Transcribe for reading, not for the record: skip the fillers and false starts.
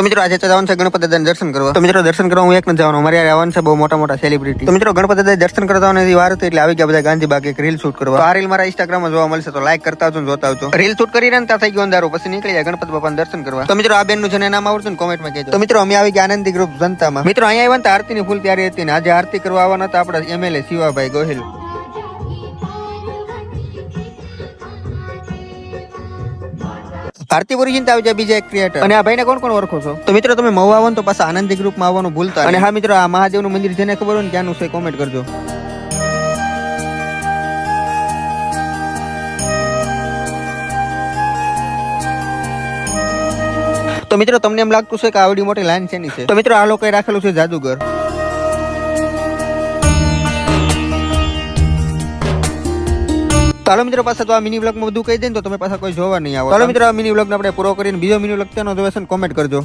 તો મિત્રો આજે જવાનું છે ગણપતિ દાદાના દર્શન કરવા. તો મિત્રો દર્શન કરવા હું એક નથી જવાનું, અમારે યાર આવવાનું છે બહુ મોટા સેલિબ્રિટી. તો મિત્રો ગણપતિ દાદા દર્શન કરતા હોવાની વાર હતી એટલે આવી ગયા બધા ગાંધીબાગ એક રીલ શૂટ કરવા. તો આ રીલ મારા ઇન્સ્ટાગ્રામમાં જોવા મળશે, તો લાઈક કરતા આવજો, જોતા આવજો. રીલ શૂટ કરીને ત્યાં થઈ ગયો અંધારો, પછી નીકળી જાય ગણપતિ બાપાના દર્શન કરવા. તો મિત્રો આ બેન નું જેને નામ આવડતું ને કોમેન્ટમાં કહેજો. તો મિત્રો અમે આવી ગયા આનંદી ગ્રુપ જનતામાં. મિત્રો અહીંયા આવ્યા ને આરતી ની ફૂલ તૈયારી હતી ને આજે આરતી કરવા આવવાના હતા આપણા MLA શિવાભાઈ ગોહિલ. આરતી પૂરી ચિંતા આવી જાય બીજા એક ક્રિએટર. અને આ ભાઈને કોણ કોણ ઓળખો છો? તો મિત્રો તમે મહુવા આવો તો પાછા આનંદી ગ્રુપમાં આવવાનું ભૂલતા. અને હા મિત્રો આ મહાદેવનું મંદિર જેને ખબર હોય ને ક્યાંનું છે કોમેન્ટ કરજો. તો મિત્રો તમને એમ લાગતું છે કે આવડી મોટી લાઈન શેની છે? તો મિત્રો આ લોકોએ રાખેલું છે જાદુગર. ચાલો મિત્રો પાછા તો આ મિની બ્લોગમાં બધું કહી દે તો તમે પાછા કોઈ જોવા નહીં આવો. ચાલો મિત્રો આ મિની બ્લોગને આપણે પૂરો કરીને બીજો મિની બ્લોગ તેનો જોવે છે કોમેન્ટ કરજો.